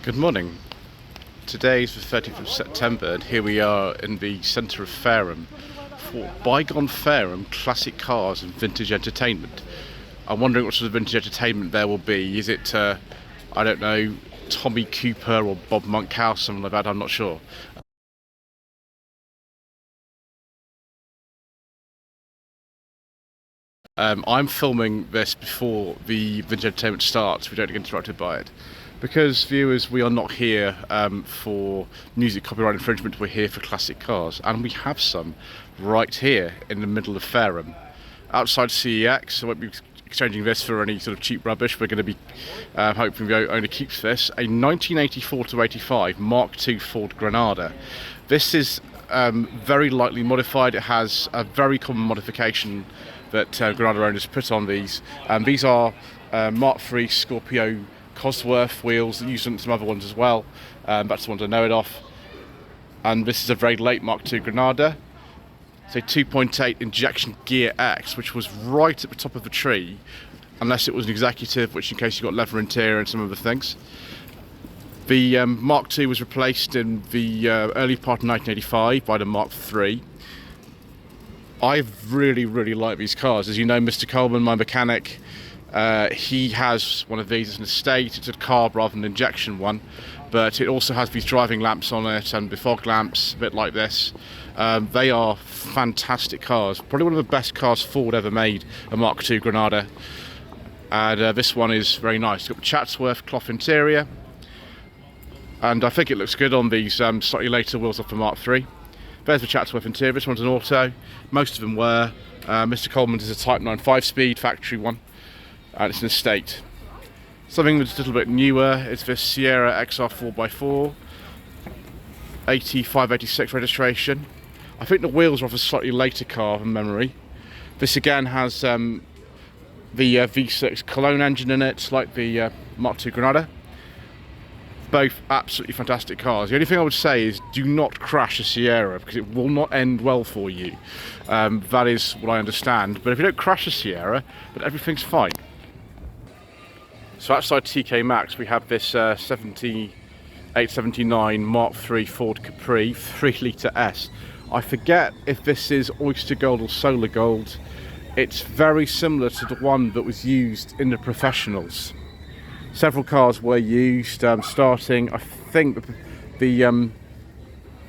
Good morning. Today is the 30th of September and here we are in the centre of Fareham for Bygone Fareham Classic Cars and Vintage Entertainment. I'm wondering what sort of vintage entertainment there will be. Is it, I don't know, Tommy Cooper or Bob Monkhouse, something like that, I'm not sure. I'm filming this before the vintage entertainment starts. We don't get interrupted by it. Because viewers, we are not here for music copyright infringement, we're here for classic cars. And we have some right here in the middle of Fareham. Outside CEX, I won't be exchanging this for any sort of cheap rubbish. We're going to be hoping the owner keeps this. A 1984 to 85 Mark II Ford Granada. This is very lightly modified. It has a very common modification that Granada owners put on these. These are Mark III Scorpio Cosworth wheels, used on some other ones as well. That's the ones I know it off. And this is a very late Mark II Granada. It's a 2.8 injection gear X, which was right at the top of the tree, unless it was an executive, which in case you got leather interior and some other things. The Mark II was replaced in the early part of 1985 by the Mark III. I really like these cars. As you know, Mr. Coleman, my mechanic, he has one of these as an estate. It's a carb rather than an injection one, but it also has these driving lamps on it and the fog lamps, a bit like this. They are fantastic cars. Probably one of the best cars Ford ever made, a Mark II Granada. And this one is very nice. It's got the Chatsworth cloth interior, and I think it looks good on these slightly later wheels off the Mark III. There's the Chatsworth interior. This one's an auto. Most of them were. Mr. Coleman's is a Type 9 5-speed factory one, and it's an estate. Something that's a little bit newer is this Sierra XR 4x4, 8586 registration. I think the wheels are off a slightly later car from memory. This again has the V6 Cologne engine in it, like the Mark II Granada. Both absolutely fantastic cars. The only thing I would say is do not crash a Sierra, because it will not end well for you. That is what I understand. But if you don't crash a Sierra, then everything's fine. So outside TK Maxx we have this 7879 Mark III Ford Capri 3 litre S. I forget if this is Oyster Gold or Solar Gold. It's very similar to the one that was used in the Professionals. Several cars were used, starting, I think the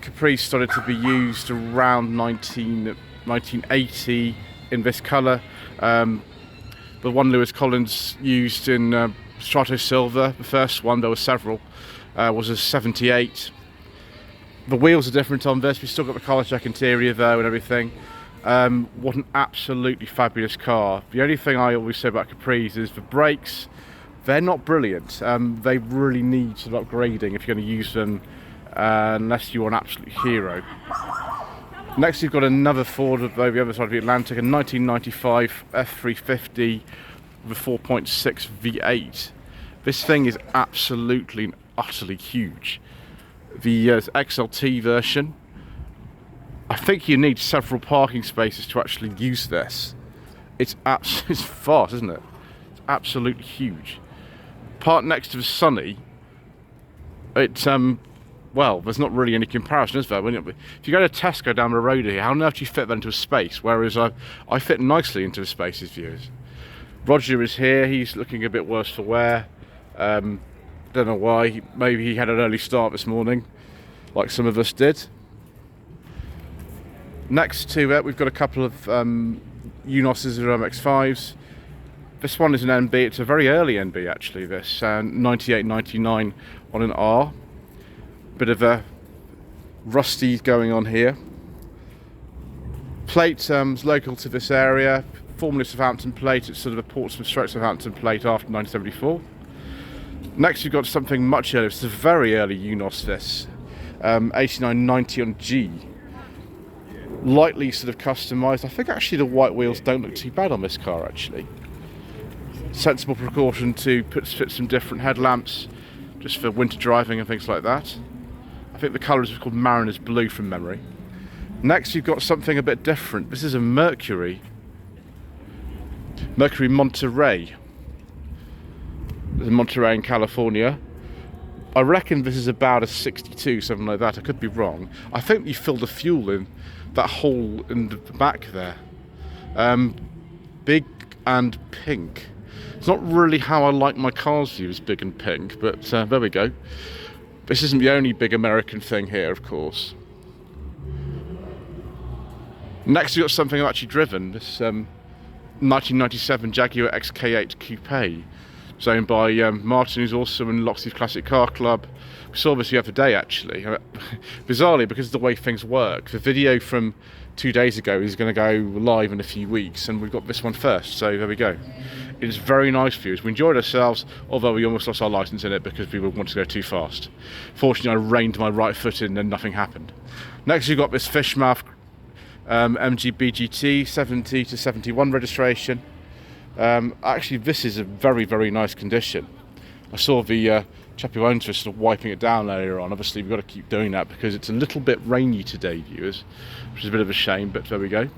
Capri started to be used around 1980 in this colour. The one Lewis Collins used in Strato Silver, the first one, there were several, was a 78. The wheels are different on this. We've still got the collar check interior though and everything. What an absolutely fabulous car. The only thing I always say about Capris is the brakes. They're not brilliant. They really need some upgrading if you're going to use them, unless you're an absolute hero. Next, you've got another Ford over the other side of the Atlantic, a 1995 F350 with a 4.6 V8. This thing is absolutely and utterly huge. The XLT version, I think you need several parking spaces to actually use this. It's vast, isn't it? It's absolutely huge. Parked next to the Sunny, it's well, there's not really any comparison, is there? If you go to Tesco down the road here, how on earth do you fit that into a space? Whereas I fit nicely into the spaces, viewers. Roger is here. He's looking a bit worse for wear. Don't know why. Maybe he had an early start this morning, like some of us did. Next to it, we've got a couple of Unos's or MX-5s. This one is an NB. It's a very early NB actually. This 98-99 on an R. Bit of a rusty going on here. Plate is local to this area. Formerly Southampton plate. It's sort of a Portsmouth / Southampton plate after 1974. Next, you've got something much earlier. It's a very early Unos. This 89-90 on G. Lightly sort of customised. I think actually the white wheels don't look too bad on this car actually. Sensible precaution to fit some different headlamps just for winter driving and things like that. I think the colour is called Mariner's Blue from memory. Next, you've got something a bit different. This is a Mercury Monterey. There's Monterey in California. I reckon this is about a 62, something like that. I could be wrong. I think you filled the fuel in that hole in the back there. Big and pink. It's not really how I like my cars views, big and pink, but there we go. This isn't the only big American thing here, of course. Next we've got something I've actually driven, this 1997 Jaguar XK8 Coupe. It's owned by Martin, who's also in Locksley's Classic Car Club. We saw this the other day, actually. Bizarrely, because of the way things work, the video from 2 days ago is going to go live in a few weeks, and we've got this one first, so there we go. It is very nice views. We enjoyed ourselves, although we almost lost our licence in it because we wanted to go too fast. Fortunately, I reined my right foot in and nothing happened. Next, we've got this Fishmouth MG BGT 70 to 71 registration. Actually, this is a very, very nice condition. I saw the chap who owns this sort of wiping it down earlier on. Obviously, we've got to keep doing that because it's a little bit rainy today, viewers, which is a bit of a shame, but there we go.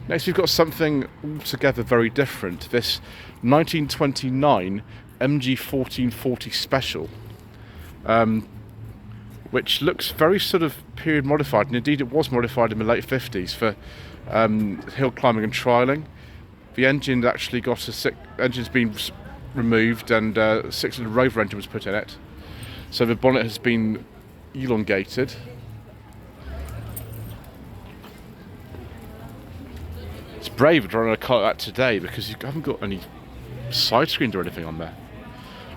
Next, we've got something altogether very different. This 1929 MG 1440 Special, which looks very sort of period modified, and indeed it was modified in the late 50s for hill climbing and trialling. The engine actually got engine's been removed, and a 6-litre Rover engine was put in it. So the bonnet has been elongated. It's brave running a car like that today because you haven't got any side screens or anything on there.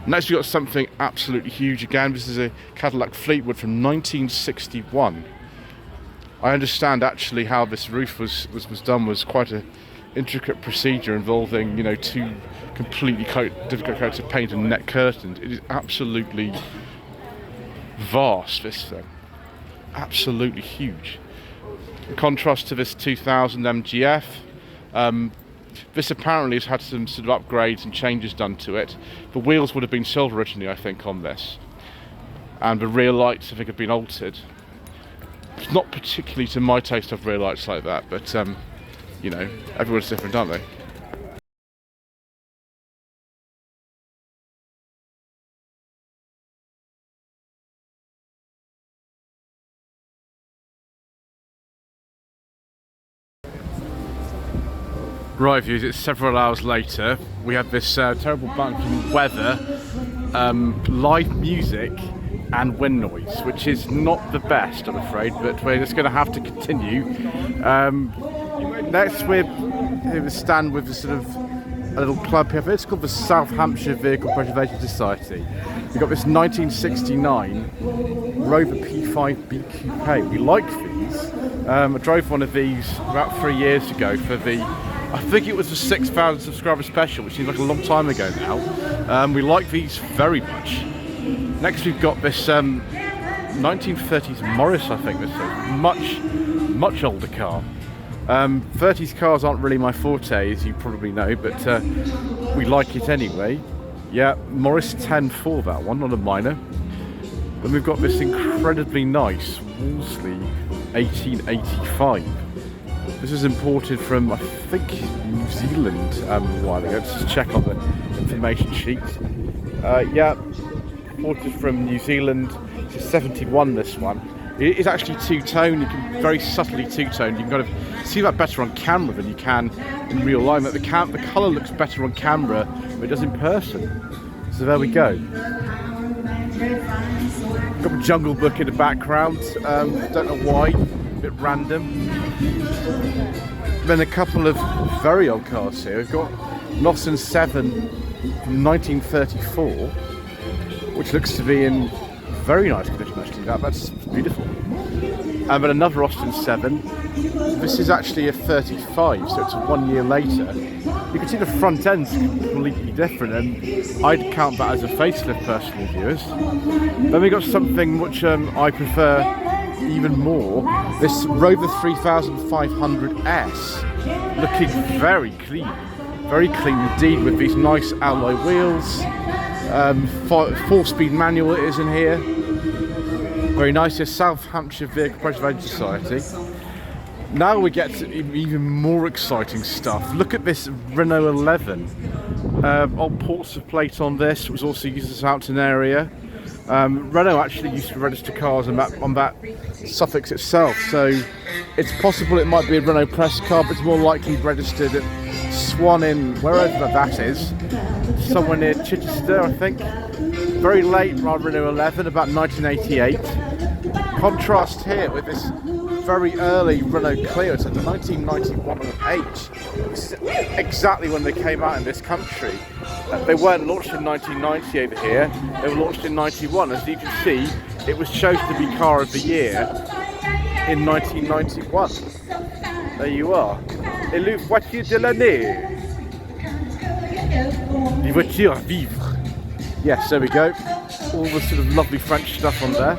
Next we've got something absolutely huge again. This is a Cadillac Fleetwood from 1961. I understand actually how this roof was done was quite a intricate procedure involving, you know, 2 completely different coats of paint and net curtains. It is absolutely vast, this thing. Absolutely huge. In contrast to this 2000 MGF, this apparently has had some sort of upgrades and changes done to it. The wheels would have been silver originally, I think, on this. And the rear lights, I think, have been altered. It's not particularly to my taste of rear lights like that, but you know, everyone's different, aren't they? Right, viewers, it's several hours later. We have this terrible bunch of weather, live music and wind noise, which is not the best, I'm afraid, but we're just going to have to continue. Next we're here stand with a little club here. It's called the South Hampshire Vehicle Preservation Society. We've got this 1969 Rover P5B Coupe. We like these. I drove one of these about 3 years ago for the, I think it was the 6,000 subscriber special, which seems like a long time ago now. We like these very much. Next we've got this 1930s Morris, I think this is. Much older car. 30s cars aren't really my forte, as you probably know, but we like it anyway. Yeah, Morris 10.4, that one, not a minor. Then we've got this incredibly nice Wolseley 1885. This is imported from, I think, New Zealand a while ago. Let's just check on the information sheet. Yeah, imported from New Zealand. It's a 71, this one. It is actually two-tone. You can very subtly two-tone. You can kind of see that better on camera than you can in real life. The colour looks better on camera than it does in person. So there we go. Got the Jungle Book in the background. Don't know why. A bit random. Then a couple of very old cars here. We've got an Austin 7 from 1934, which looks to be in very nice condition, actually. That's beautiful. And then another Austin 7. This is actually a 35, so it's 1 year later. You can see the front end's completely different, and I'd count that as a facelift, personally, viewers. Then we got something which I prefer even more. This Rover 3500S, looking very clean indeed, with these nice alloy wheels. 4-speed manual it is in here. Very nice. Here, South Hampshire Vehicle Preservation Society. Now we get to even more exciting stuff. Look at this Renault 11. Old Portsmouth plate on this. It was also used as an Outton area. Renault actually used to register cars on that suffix itself, so it's possible it might be a Renault press car, but it's more likely registered at Swan in wherever that is, somewhere near Chichester, I think. Very late Renault 11, about 1988. Contrast here with this very early Renault Clio. It's a 1991 H. This is exactly when they came out in this country. They weren't launched in 1990 over here, they were launched in 91. As you can see, it was chosen to be Car of the Year in 1991. There you are. Élu voiture de l'année. Les voitures à vivre. Yes, there we go. All the sort of lovely French stuff on there.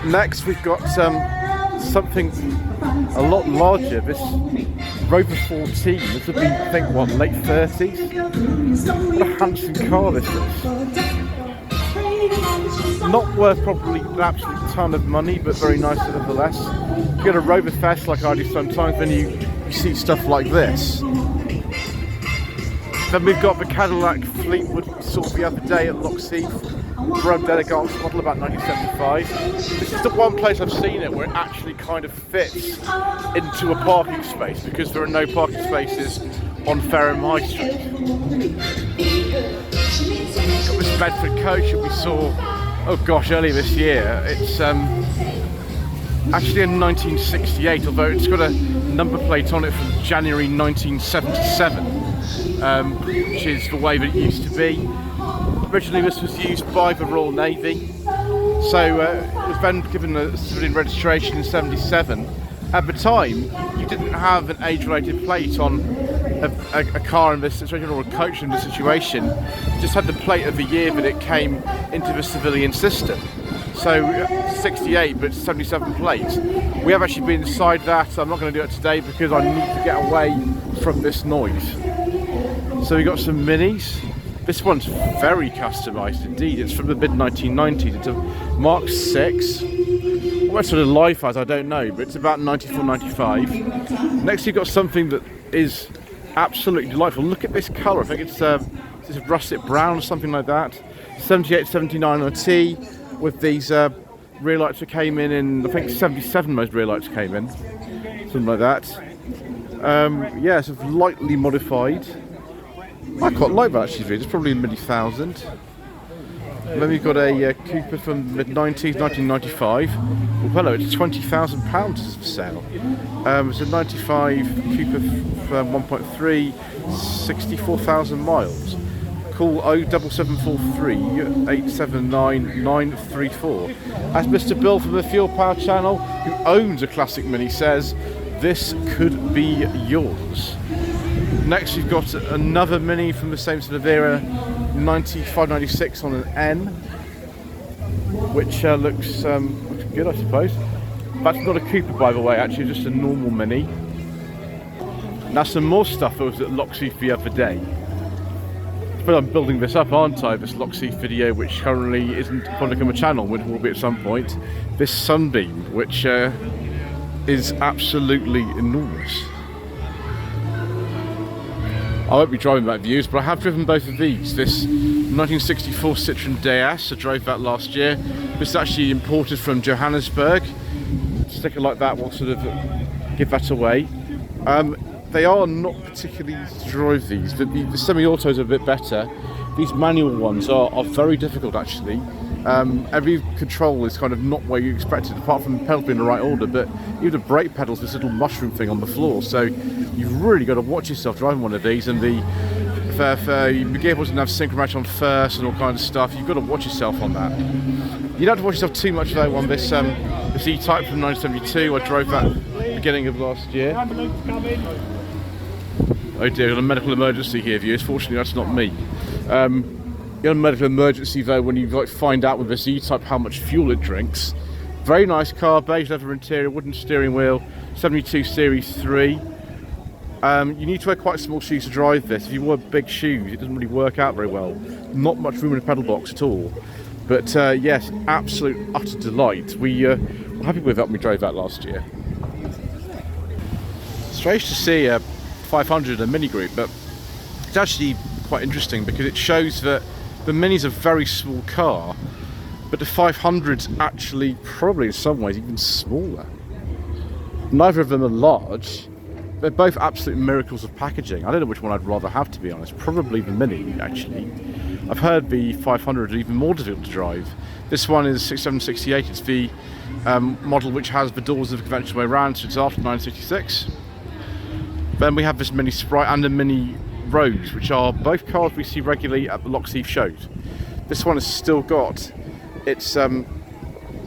Next we've got something a lot larger, this Rover 14. This would be, I think, what, late 30s? What a handsome car this is. Not worth probably an absolute ton of money, but very nice nevertheless. If you go to Rover Fest like I do sometimes, then you see stuff like this. Then we've got the Cadillac Fleetwood we saw the other day at Lockheath. Rome Delegance model about 1975. This is the one place I've seen it where it actually kind of fits into a parking space, because there are no parking spaces on Fareham High Street. Got this Bedford coach that we saw, oh gosh, earlier this year. It's actually in 1968, although it's got a number plate on it from January 1977, which is the way that it used to be. Originally this was used by the Royal Navy, so it was then given a civilian registration in 77. At the time, you didn't have an age-related plate on a car in this situation, or a coach in this situation. You just had the plate of the year that it came into the civilian system. So 68, but 77 plates. We have actually been inside that. I'm not going to do it today because I need to get away from this noise. So we got some minis. This one's very customised indeed. It's from the mid-1990s. It's a Mark 6. What sort of life has, I don't know, but it's about 94, 95. Next you've got something that is absolutely delightful. Look at this colour. I think it's russet brown or something like that. 78, 79 on a T with these rear lights that came in I think 77 most rear lights came in. Something like that. Yeah, sort of lightly modified. I quite like that actually, it's probably a mid-thousand. Then we've got a Cooper from the mid-90s, 1995. Well, hello, it's £20,000 for sale. It's a 95 Cooper 1.3, 64,000 miles. Call 07743 879 934. As Mr. Bill from the Fuel Power channel, who owns a classic Mini, says, this could be yours. Next you've got another Mini from the same sort of era, 95, 96 on an N, which looks good, I suppose. That's not a Cooper, by the way, actually just a normal Mini. Now some more stuff that was at Lockheath the other day. But I'm building this up, aren't I? This Lockheath video, which currently isn't public on my channel, which will be at some point. This Sunbeam, which is absolutely enormous. I won't be driving that Views, but I have driven both of these. This 1964 Citroen DS, I drove that last year. This is actually imported from Johannesburg. A sticker like that will sort of give that away. They are not particularly easy to drive these. The semi-autos are a bit better. These manual ones are very difficult actually. Every control is kind of not where you expect it, apart from the pedal being in the right order, but even the brake pedal's this little mushroom thing on the floor, so you've really got to watch yourself driving one of these. And the gearbox doesn't have synchro match on first and all kinds of stuff. You've got to watch yourself on that. You don't have to watch yourself too much though on this E-Type from 1972. I drove that at the beginning of last year. Oh dear, got a medical emergency here, viewers. Fortunately that's not me. You got a medical emergency though when you find out with this E-Type how much fuel it drinks. Very nice car, beige leather interior, wooden steering wheel, 72 Series 3. You need to wear quite small shoes to drive this. If you wear big shoes, it doesn't really work out very well. Not much room in the pedal box at all. But yes, absolute utter delight. We were happy with that when we drove that last year. Strange to see a 500 in a Mini Group, but it's actually quite interesting because it shows that The Mini's a very small car, but the 500's actually probably in some ways even smaller. Neither of them are large. They're both absolute miracles of packaging. I don't know which one I'd rather have, to be honest. Probably the Mini, actually. I've heard the 500 is even more difficult to drive. This one is 6768. It's the model which has the doors the conventional way around, so it's after 966. Then we have this Mini Sprite and the Mini Rose, which are both cars we see regularly at the Lockheath shows. This one has still got its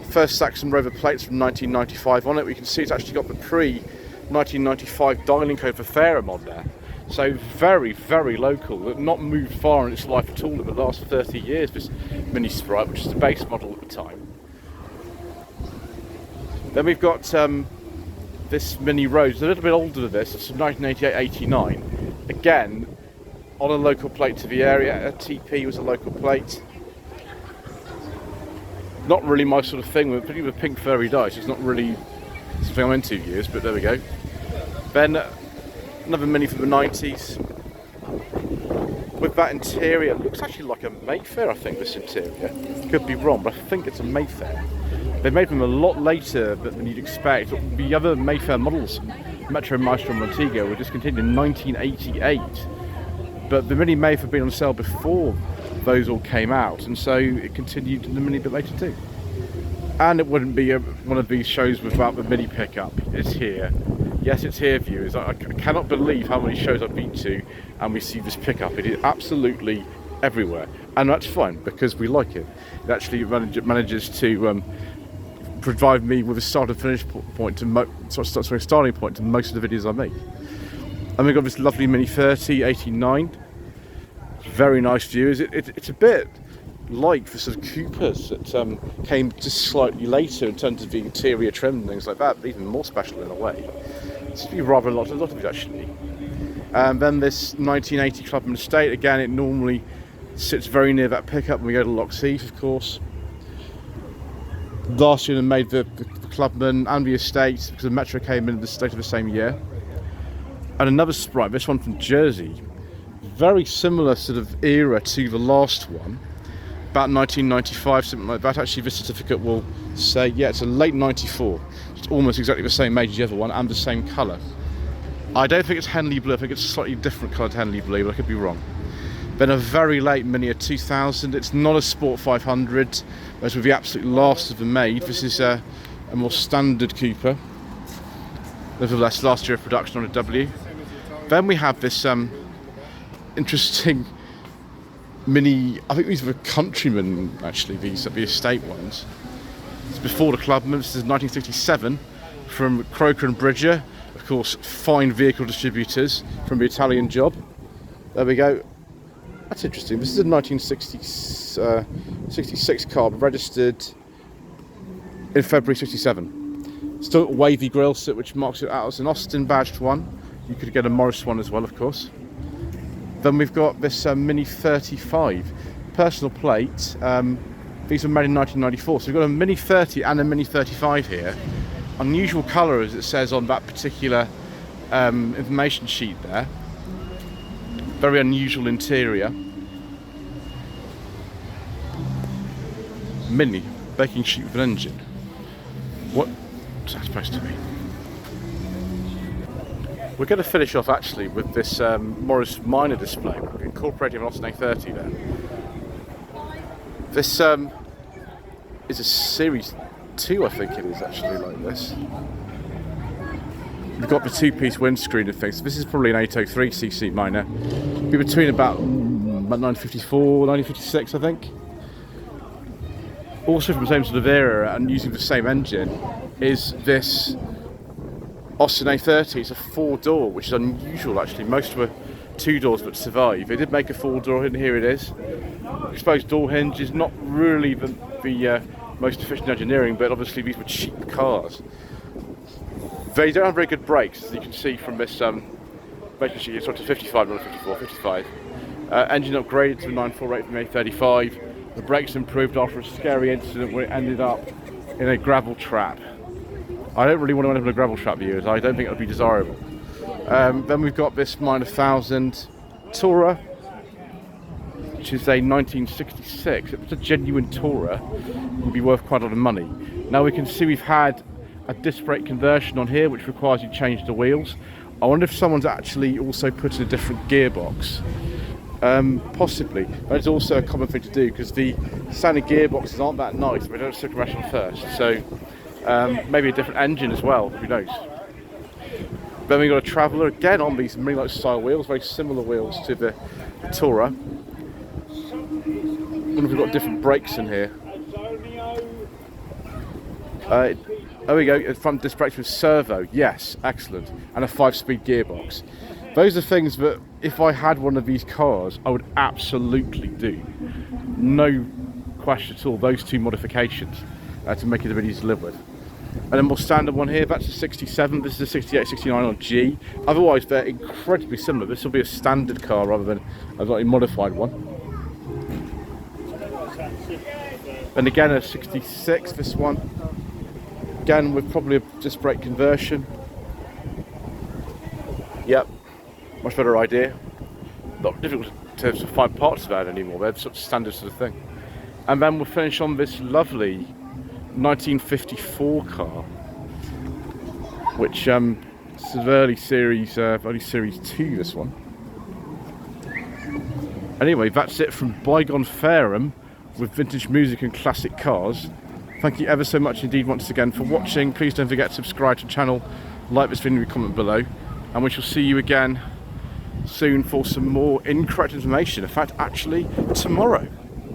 first Saxon Rover plates from 1995 on it. We can see it's actually got the pre-1995 dialing code for Fareham on there. So very, very local. Not moved far in its life at all in the last 30 years, this Mini Sprite, which is the base model at the time. Then we've got this Mini Rose, it's a little bit older than this. It's from 1988-89. Again, on a local plate to the area. A TP was a local plate. Not really my sort of thing, particularly with pink furry dice. It's not really something I'm into years, but there we go. Then another Mini from the 90s. With that interior, it looks actually like a Mayfair, I think, this interior. Could be wrong, but I think it's a Mayfair. They made them a lot later than you'd expect. The other Mayfair models, Metro, Maestro and Montego, were discontinued in 1988. But the Mini may have been on sale before those all came out, and so it continued in the Mini a bit later too. And it wouldn't be one of these shows without the Mini pickup. It's here. Yes, it's here, viewers. I cannot believe how many shows I've been to and we see this pickup. It is absolutely everywhere, and that's fine because we like it. It actually manages to provide me with a start and finish point to starting point to most of the videos I make. And we've got this lovely Mini 30 89. Very nice viewers. It's a bit like the sort of Coopers that came just slightly later in terms of the interior trim and things like that, but even more special in a way. It's rather a lot of it actually. And then this 1980 Clubman Estate, again, it normally sits very near that pickup when we go to Lockheath, of course. Last year they made the Clubman and the Estate because the Metro came in the Estate of the same year. And another Sprite, this one from Jersey. Very similar sort of era to the last one. About 1995, something like that. Actually, this certificate will say, yeah, it's a late 94. It's almost exactly the same age as the other one and the same colour. I don't think it's Henley Blue. I think it's a slightly different colour to Henley Blue, but I could be wrong. Then a very late Mini, a 2000. It's not a Sport 500, as with the absolute last of them made. This is a more standard Cooper. Nevertheless, last year of production on a W. Then we have this interesting Mini, I think these were Countrymen actually, these are the estate ones. It's before the Clubman. This is 1967 from Croker and Bridger, of course, fine vehicle distributors from the Italian job. There we go. That's interesting. This is a 1966 car, registered in February 67. Still got a wavy grille set, which marks it out as an Austin badged one. You could get a Morris one as well, of course. Then we've got this Mini 35 personal plate. These were made in 1994, so we've got a Mini 30 and a Mini 35 here. Unusual colour, as it says on that particular information sheet there. Very unusual interior. Mini baking sheet with an engine. What's that supposed to be? We're going to finish off actually with this Morris minor display, incorporating an Austin A30 there. This is a Series 2, I think it is actually, like this. We've got the two-piece windscreen and things. This is probably an 803cc minor. Be between about 954, 956, I think. Also from the same sort of era and using the same engine is this Austin A30. It's a 4-door, which is unusual actually. Most were 2 doors but survive. They did make a 4-door, and here it is. Exposed door hinge is not really the most efficient engineering, but obviously these were cheap cars. They don't have very good brakes, as you can see from this making sheet. It's sort of 55, not a 54, 55. Engine upgraded to a 948 from A35. The brakes improved after a scary incident where it ended up in a gravel trap. I don't really want to end up in a gravel trap, viewers. I don't think it would be desirable. Then we've got this minor 1000 Tourer. which is a 1966. It was a genuine tourer, would be worth quite a lot of money. Now we can see we've had a disc brake conversion on here, which requires you to change the wheels. I wonder if someone's actually also put in a different gearbox. Possibly. But it's also a common thing to do because the standard gearboxes aren't that nice, but they don't stick around first. So maybe a different engine as well, who knows. Then we've got a Traveller, again on these Mini Light style wheels, very similar wheels to the Tourer. I wonder if we've got different brakes in here. There we go, front disc brakes with servo, yes, excellent, and a 5-speed gearbox. Those are things that if I had one of these cars, I would absolutely do. No question at all, those two modifications to make it a bit easier to live with. And then more standard one here, that's a 67, this is a 68, 69 on G. Otherwise they're incredibly similar. This will be a standard car rather than a slightly modified one. And again a 66, this one. Again with probably a disc brake conversion. Yep, much better idea. Not difficult to find parts of that anymore, they're sort of standard sort of thing. And then we'll finish on this lovely 1954 car, which is early series 2, this one. Anyway, that's it from Bygone Fareham with vintage music and classic cars. Thank you ever so much indeed once again for watching. Please don't forget to subscribe to the channel, like this video, comment below, and we shall see you again soon for some more incorrect information. In fact, actually tomorrow.